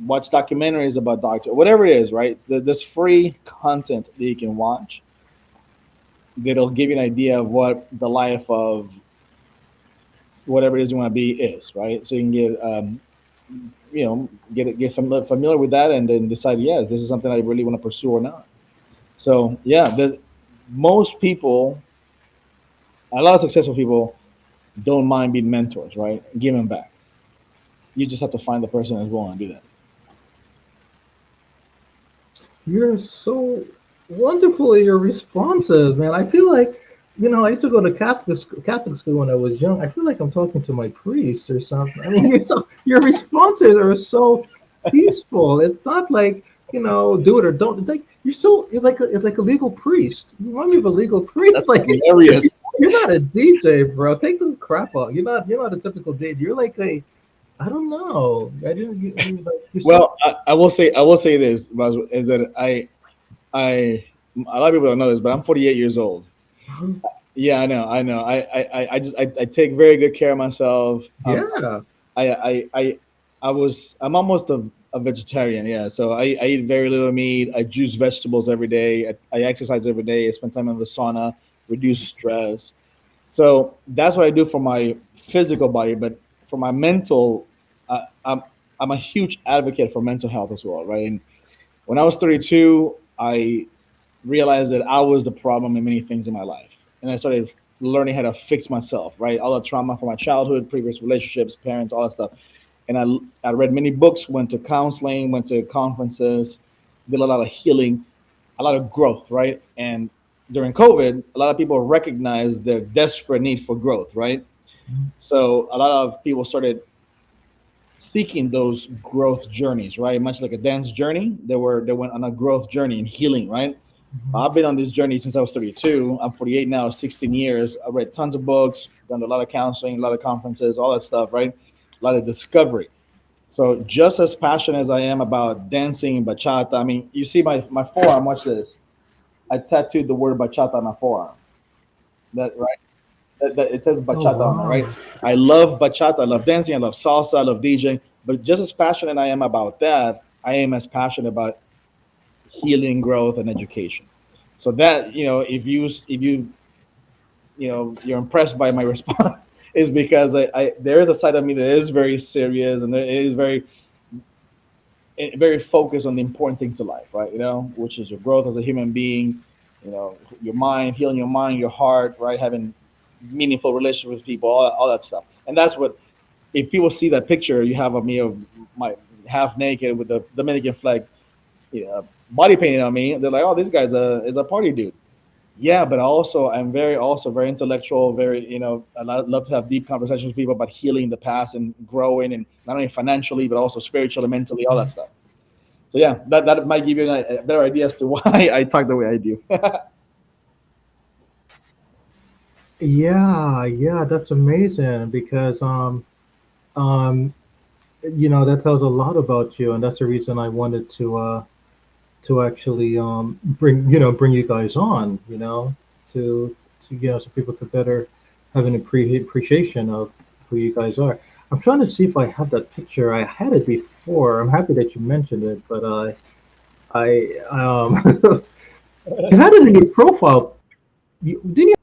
watch documentaries about doctor, whatever it is, right? There's free content that you can watch that'll give you an idea of what the life of whatever it is you want to be is, right? So you can get familiar with that and then decide, yes, this is something I really want to pursue or not. So yeah, there's most people, a lot of successful people don't mind being mentors, right? Giving back. You just have to find the person that's willing to do that. You're so wonderful in your responses, man. I feel like, I used to go to Catholic school when I was young. I feel like I'm talking to my priest or something. I mean, your responses are so peaceful. It's not like, do it or don't. Like you're like a legal priest. You remind me of a legal priest. That's Like hilarious. you're not a DJ, bro. Take the crap out. You're not a typical DJ. You're like I don't know. I didn't. You're so. Well, I will say this, Raz, is that I a lot of people don't know this, but I'm 48 years old. Yeah, I know. I take very good care of myself. Yeah. I I'm almost a vegetarian. Yeah, so I eat very little meat. I juice vegetables every day. I exercise every day. I spend time in the sauna, reduce stress. So that's what I do for my physical body, but for my mental, I'm a huge advocate for mental health as well, right? And when I was 32, I realized that I was the problem in many things in my life. And I started learning how to fix myself, right? All the trauma from my childhood, previous relationships, parents, all that stuff. And I read many books, went to counseling, went to conferences, did a lot of healing, a lot of growth, right? And during COVID, a lot of people recognized their desperate need for growth, right? So a lot of people started seeking those growth journeys, right? Much like a dance journey, they went on a growth journey and healing, right? I've been on this journey since I was 32. I'm 48 now, 16 years. I read tons of books, done a lot of counseling, a lot of conferences, all that stuff, right? A lot of discovery. So just as passionate as I am about dancing bachata, I mean, you see my forearm. Watch this. I tattooed the word bachata on my forearm. That right. It says Oh bachata on there, right? wow. I love bachata. I love dancing. I love salsa. I love DJing. But just as passionate I am about that, I am as passionate about healing, growth, and education. So that if you're impressed by my response, is because I there is a side of me that is very serious and there is very focused on the important things in life, right? Which is your growth as a human being, your mind, healing your mind, your heart, right? Having meaningful relationships with people, all that stuff. And that's what, if people see that picture you have of me, of my half naked with the Dominican flag, body painted on me, they're like, oh, this guy's a party dude. Yeah, but also I'm very intellectual. Very, love to have deep conversations with people about healing the past and growing, and not only financially but also spiritually, mentally, all that stuff. So yeah, that might give you a better idea as to why I talk the way I do. Yeah, yeah, that's amazing because that tells a lot about you, and that's the reason I wanted to actually bring you guys on, to so people could better have an appreciation of who you guys are. I'm trying to see if I have that picture. I had it before. I'm happy that you mentioned it, but I you had it in your profile. Didn't you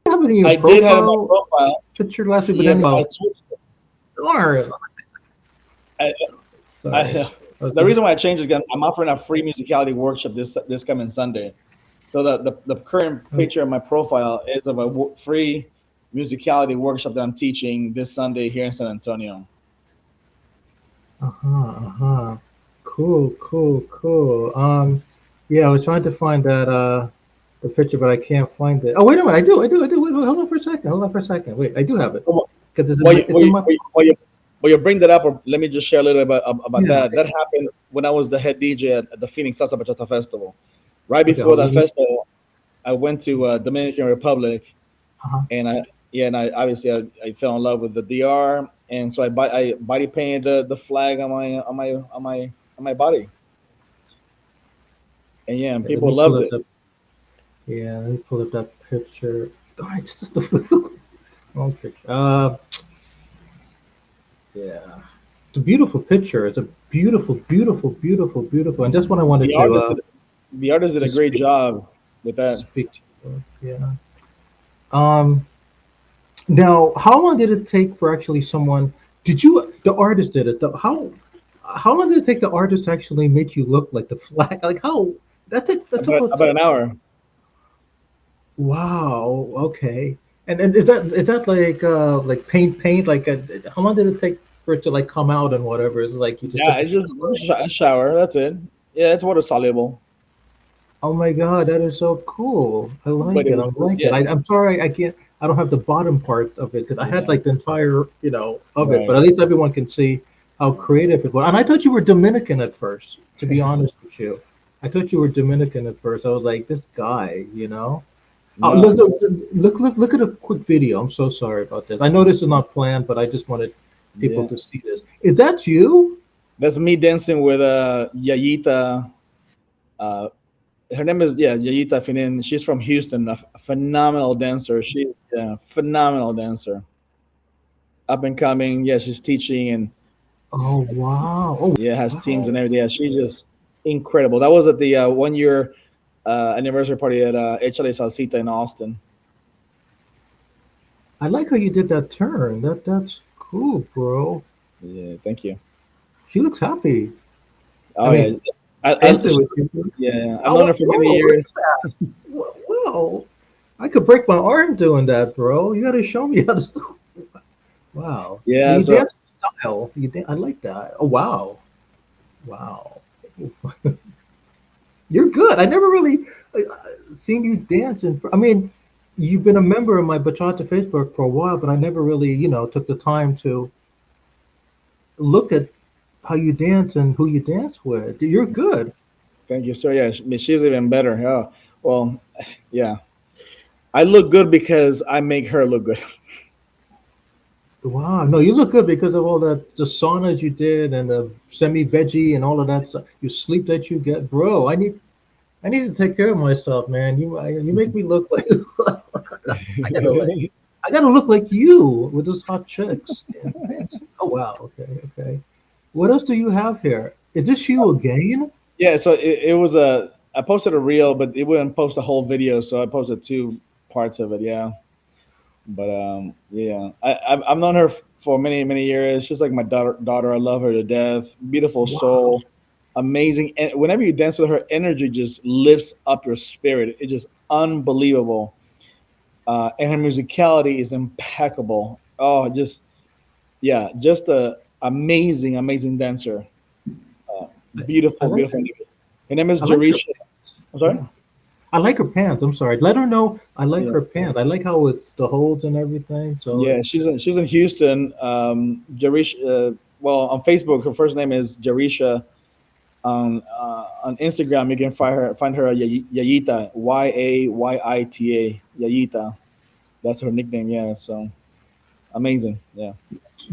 have it in your I did have in my profile profile, picture last week? But yeah, then but I well, switched. darn, I, sorry. I, I was the gonna, reason why I changed is again, I'm offering a free musicality workshop this coming Sunday. So the current picture of my profile is of a free musicality workshop that I'm teaching this Sunday here in San Antonio. uh-huh. Cool, cool, cool. Yeah, I was trying to find that the picture, but I can't find it. Oh, wait a minute, I do. Wait, hold on for a second. Hold on for a second. Wait, I do have it So because while you, it's in my while you bring that up, or let me just share a little bit about yeah. that. That happened when I was the head DJ at the Phoenix Salsa Bachata Festival. Right Okay, before hold that on. festival, I went to Dominican Republic, Uh-huh. and I obviously I fell in love with the DR, and so I body painted the flag on my body, and yeah, and Okay, let people me pull loved up it. that. Yeah, let me pull up that picture. Oh, it's just the wrong picture. Yeah, it's a beautiful picture. It's a beautiful, beautiful, beautiful, beautiful, and that's what I wanted The artist did, the artist did a to great job with to that. speak to. Yeah. Um. Now, how long did it take for actually someone? Did you? The artist did it. How long did it take the artist to actually make you look like the flag? Like how that took a About an hour. wow. Okay. And is that like paint how long did it take for it to like come out and whatever? Is it like you just Yeah, took a it's just shower? a shower. That's it. Yeah, it's water soluble. Oh my God, that is so cool. I but like it it. I was like it. yeah, I'm sorry I can't. I don't have the bottom part of it because I had yeah, like the entire, of it. But right. at least everyone can see how creative it was. And I thought you were Dominican at first. To be honest with you, I thought you were Dominican at first. I was like, this guy. Oh, No, look at a quick video. I'm so sorry about this. I know this is not planned, but I just wanted people yeah. to see this. Is that you? That's me dancing with Yayita. Uh, her name is Yayita Finin. She's from Houston. A phenomenal dancer. She's phenomenal dancer. Up and coming. Yeah, she's teaching and Oh wow! Oh yeah, has teams and wow! everything. Yeah, she's just incredible. That was at the 1 year anniversary party at HLA Salsita in Austin. I like how you did that turn. That's cool, bro. Yeah, thank you. She looks happy. I Oh yeah, mean, dancing with you. yeah. I've Oh, known her for many whoa! Look years. at that! Whoa! I could break my arm doing that, bro. You got to show me how to. Wow! And Yeah, you so dance in style. I like that. Oh wow! Wow! You're good. I never really seen you dance in. I mean, you've been a member of my Bachata Facebook for a while, but I never really, took the time to look at how you dance and who you dance with. You're good. thank you, sir. Yeah, she's even better. Yeah. Well, yeah. I look good because I make her look good. Wow. No, you look good because of all the saunas you did and the semi veggie and all of that stuff. You sleep that you get, bro. I need to take care of myself, man. You make me look like I gotta like I gotta look like you with those hot chicks. Yeah, thanks. Oh wow. Okay. Okay. What else do you have here? Is this you again? Yeah, so it was a. I posted a reel, but it wouldn't post the whole video, so I posted two parts of it. Yeah, but yeah, I've known her for many years. She's like my daughter. I love her to death. Beautiful Wow. soul, amazing. And whenever you dance with her, energy just lifts up your spirit. It's just unbelievable. And her musicality is impeccable. Oh, just yeah, just a amazing dancer. Uh, I, I beautiful, like beautiful. Her name is I like her Jarisha. pants. I'm sorry. Yeah. I like her pants. I'm sorry. Let her know I like Yeah, her pants. I like how it's the holds and everything. So yeah. She's in Houston. Jarish. Well, on Facebook, her first name is Jarisha. On Instagram, you can find her Yayita, Yayita. Yayita. That's her nickname. Yeah. So amazing. Yeah.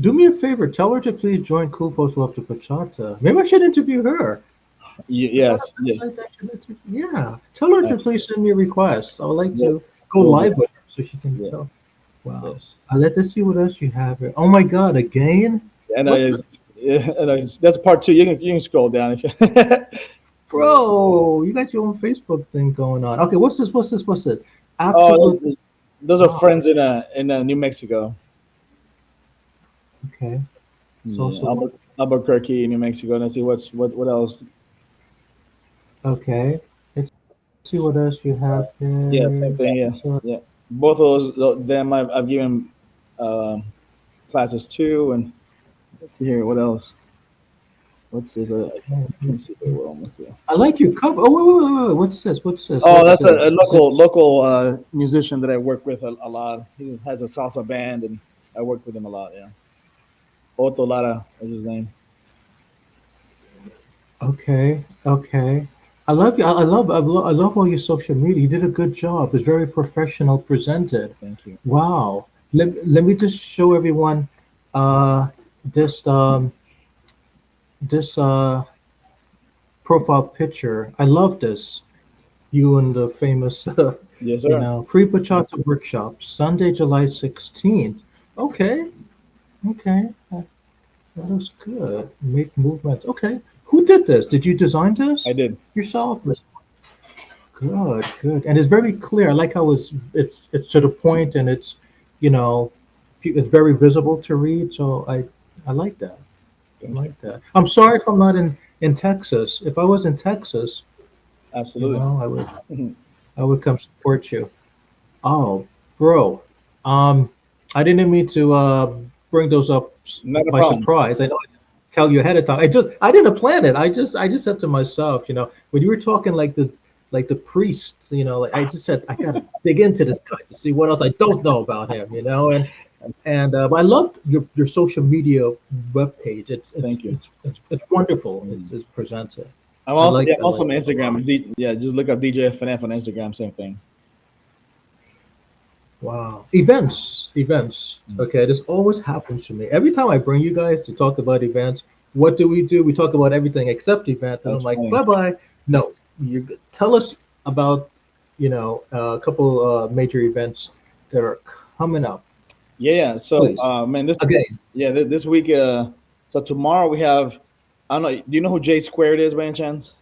do me a favor. Tell her to please join Cool Folks Love to Bachata. Maybe I should interview her. Yes. Yeah. Yeah. Tell her to please Absolutely. send me a request. I would like Will to go will do. live with her so she can Yeah. tell. Wow. Yes. Let's see what else you have here. Oh my God, again? And What the that's part two. You can scroll down if you. Yeah. bro? You got your own Facebook thing going on. Okay, what's this? What's this? What's this? Oh, Absolute. those are Wow. friends in New Mexico. Okay. So Yeah, so Albuquerque, New Mexico. Let's see what else. okay. Let's see what else you have Yeah, same here. thing. Yeah, So, yeah. Both of them I've given um, classes to, and let's see here. What else? What's this? I can't see very well. Let's see. I like your cover. Oh wait. What's this? What's this? Oh, What's that's this? a Is it local musician that I work with a lot. He has a salsa band, and I work with him a lot. Yeah, Otto Lara is his name. okay? Okay. I love you. I love all your social media. You did a good job. It's very professional presented. Thank you. Wow. Let me just show everyone uh this this profile picture. I love this. You and the famous Yes, sir. free bachata workshop Sunday, July 16th. Okay. Okay. That was good. Make movements. Okay. Who did this? Did you design I this did. yourself? Good, good. And it's very clear. I like how it's to the point and you know, it's very visible to read. So I like that. I Thank you. like that. I'm sorry if I'm not in Texas. If I was in Texas, Absolutely. I would come support you. Oh, bro. Um, I didn't mean to bring those up Not a by problem. surprise. I know I didn't tell you ahead of time. I didn't plan it. I just said to myself, when you were talking like this, like the priest. Like I just said, I gotta dig into this guy to see what else I don't know about him. That's, But I love your social media webpage. thank you. It's wonderful. Mm. It's presented. I'm also yeah, I I'm also like on that a lot. Instagram. Yeah, just look up DJ FNF on Instagram. Same thing. Wow. Events. Mm. Okay, this always happens to me. Every time I bring you guys to talk about events, what do? We talk about everything except events, and I'm That's like, funny. bye bye. No, you tell us about, a couple major events that are coming up, Yeah, yeah. So, please. man, Again, this week, so tomorrow we have, I don't know, do you know who J Squared is by any chance?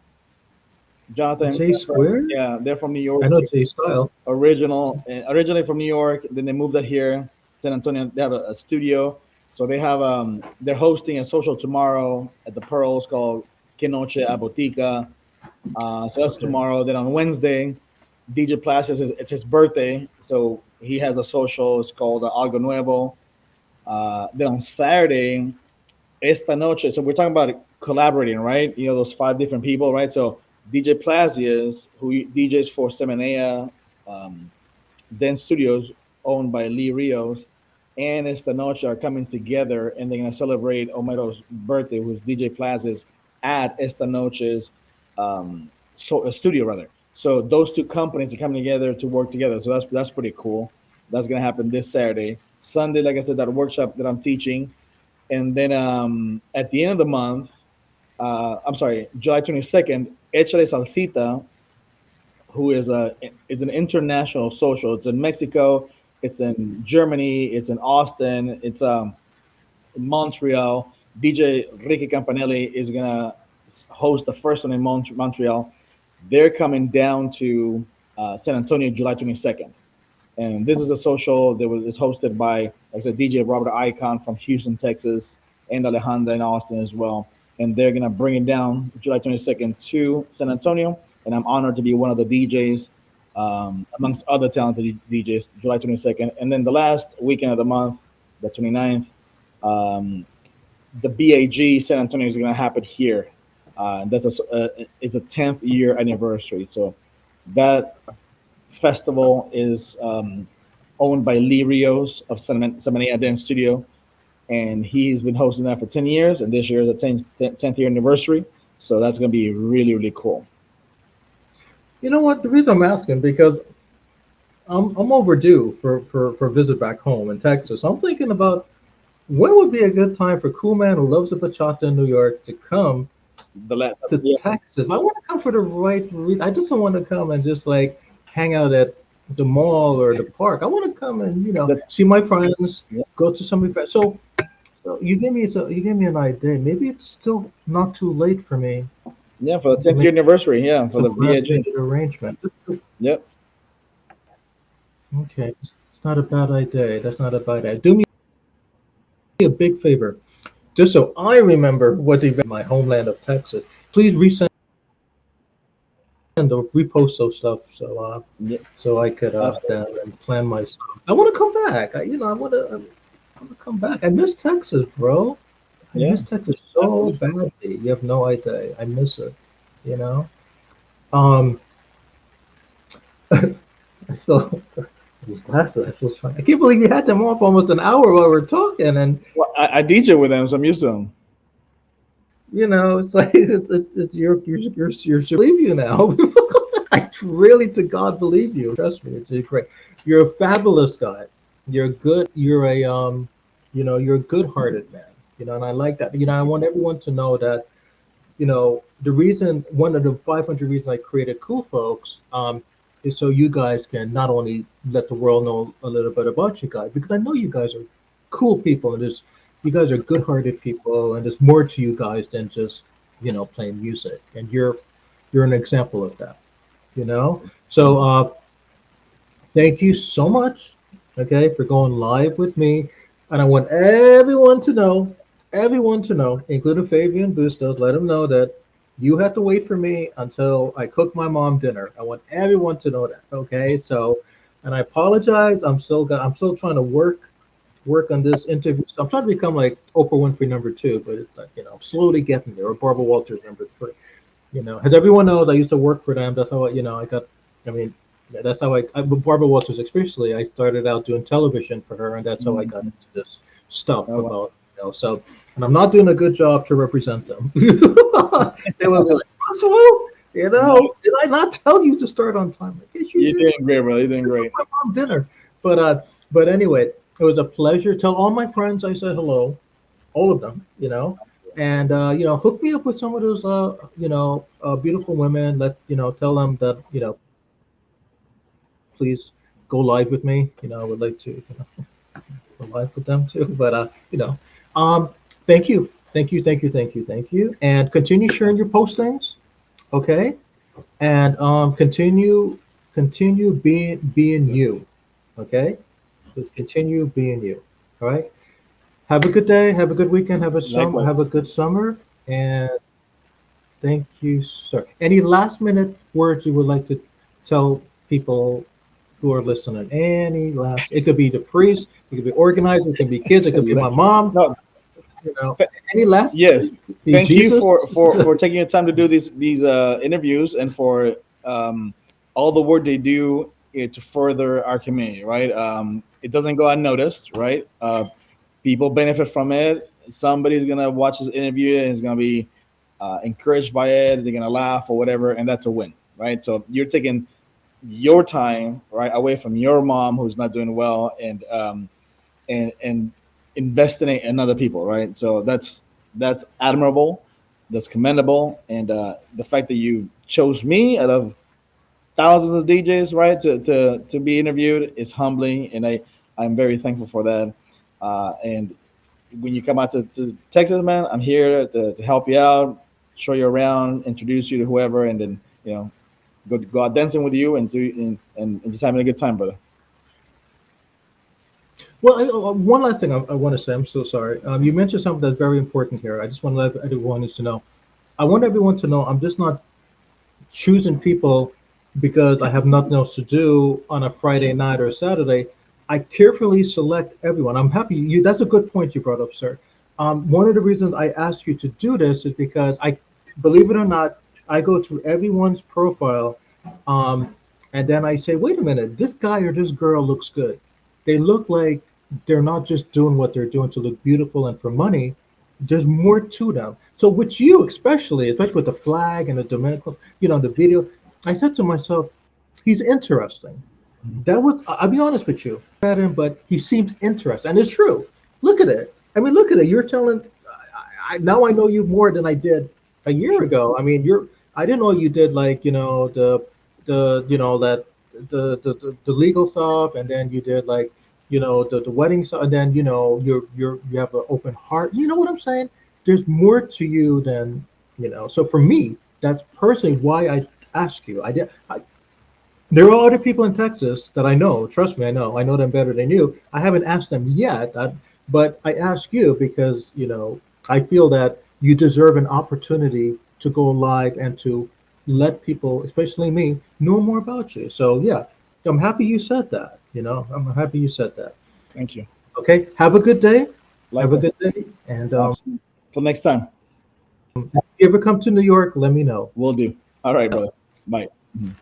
Jonathan? J Square. Yeah, they're from New I York, know J Style. originally from New York. Then they moved out here, San Antonio. They have a studio. So they're hosting a social tomorrow at the Pearls called Que Noche a Botica. So that's Okay. tomorrow. Then on Wednesday, DJ Placius, it's his birthday. So he has a social. It's called Algo Nuevo. Then on Saturday, Esta Noche. So we're talking about collaborating, right? You know, those five different people, right? So DJ Plazias, who DJs for Semenea, um, Den Studios, owned by Lee Rios, and Esta Noche are coming together and they're going to celebrate Omero's birthday, who's DJ Plazias, at Esta Noche's studio, rather. So those two companies are coming together to work together. So that's pretty cool. That's going to happen this Saturday. Sunday, like I said, that workshop that I'm teaching, and then at the end of the month, I'm sorry, July 22nd, Echale Salsita, who is an international social. It's in Mexico, it's in Germany, it's in Austin, it's in Montreal. DJ Ricky Campanelli is gonna host the first one in Montreal. They're coming down to San Antonio July 22nd. And this is a social that is hosted by, like I said, DJ Robert Icon from Houston, Texas, and Alejandra in Austin as well. And they're gonna bring it down July 22nd to San Antonio. And I'm honored to be one of the DJs, amongst other talented DJs, July 22nd. And then the last weekend of the month, the 29th, um, the BAG San Antonio is gonna happen here. It's a 10th year anniversary. So that festival is owned by Lee Rios of Semanea Dance Studio, and he's been hosting that for 10 years, and this year is the 10th year anniversary. So that's going to be really, really cool. You know what? The reason I'm asking because I'm overdue for a visit back home in Texas. I'm thinking about when would be a good time for Cool Man who loves the bachata in New York to come to Yeah, Texas. I want to come for the right reason. I just don't want to come and just like hang out at the mall or the park. I want to come and the, see my friends, yeah, go to some event. So you gave me an idea. Maybe it's still not too late for me yeah, for the to 10th make year anniversary, yeah, for the some last BAG. minute arrangement. Yep. Okay, it's not a bad idea. That's not a bad idea. Do me a big favor, just so I remember what the event in my homeland of Texas. Please resend or repost those stuff Yep. so I could Absolutely. then and plan my stuff. I want to come back. I want to come back. I miss Texas, bro. I Yeah. miss Texas so Absolutely. badly. You have no idea. I miss it. You know. Um. So these glasses. I was trying. I can't believe you had them off almost an hour while we are talking, and Well, I DJ with them, so I'm used to them. it's like it's you're believe you now. I really to God believe you. Trust me, it's great. You're a fabulous guy. You're good. You're a good-hearted man. And I like that. I want everyone to know that. The reason, one of the 500 reasons I created Cool Folks, is so you guys can not only let the world know a little bit about you guys, because I know you guys are cool people, and you guys are good-hearted people, and there's more to you guys than just playing music, and you're an example of that. So thank you so much, okay, for going live with me. And I want everyone to know, including Fabian Bustos, let them know that you have to wait for me until I cook my mom dinner. I want everyone to know that, okay? So, and I apologize. I'm still trying to work on this interview. So I'm trying to become like Oprah Winfrey number two, but it's like, I'm slowly getting there, or Barbara Walters number three. As everyone knows, I used to work for them. That's how I got. I mean, that's how with Barbara Walters especially. I started out doing television for her, and that's how I got Mhm. into this stuff Oh, wow. about. So, and I'm not doing a good job to represent them. They will be like, Roswell, No, did I not tell you to start on time? I guess you you're did. doing great, brother. You're doing This is great. my mom dinner. But anyway, it was a pleasure. Tell all my friends I said hello, all of them, and hook me up with some of those beautiful women. Tell them that please go live with me. I would like to go live with them too. But um, thank you, thank you, thank you, thank you, thank you, and continue sharing your postings, okay? And continue being you, okay? Just continue being you. All right. Have a good day. Have a good weekend. Have a Likewise. good summer. And thank you, sir. Any last minute words you would like to tell people who are listening? Any last? It could be the priest. It could be organizers. It could be kids. It So, could be my mom. no, You know. Any last? yes. Be Thank you Jesus. for taking your time to do these interviews and for um, all the work they do to further our community. Right. It doesn't go unnoticed. Right. People benefit from it. Somebody's gonna watch this interview and is gonna be encouraged by it. They're gonna laugh or whatever, and that's a win. Right. So you're taking your time right away from your mom who's not doing well and investing in other people, right? So that's admirable, that's commendable, and the fact that you chose me out of thousands of DJs, right, to be interviewed is humbling, and I'm very thankful for that. And when you come out to Texas, man, I'm here to help you out, show you around, introduce you to whoever, and then go out dancing with you and and just having a good time, brother. Well, one last thing I want to say. I'm so sorry. You mentioned something that's very important here. I just want to let everyone needs to know. I want everyone to know I'm just not choosing people because I have nothing else to do on a Friday night or a Saturday. I carefully select everyone. I'm happy you. That's a good point you brought up, sir. One of the reasons I asked you to do this is because believe it or not, I go through everyone's profile, um, and then I say, wait a minute, this guy or this girl looks good. They look like they're not just doing what they're doing to look beautiful and for money. There's more to them. So with you, especially with the flag and the Dominican, the video, I said to myself, he's interesting. That was, I'll be honest with you, at him, but he seems interesting, and it's true. Look at it. I mean, look at it. You're telling. Now I know you more than I did a year Sure. ago. I mean, you're. I didn't know you did like the that the legal stuff, and then you did like the wedding stuff, and then you have an open heart. You know what I'm saying? There's more to you than. So for me, that's personally why I ask you. There are other people in Texas that I know. Trust me, I know. I know them better than you. I haven't asked them yet, but I ask you because I feel that you deserve an opportunity to go live and to let people, especially me, know more about you. So yeah, I'm happy you said that. I'm happy you said that. Thank you. Okay, have a good day. Have a Likewise. good day. And Absolutely. Till next time. if you ever come to New York, let me know. Will do. All right, brother. Bye. Mhm.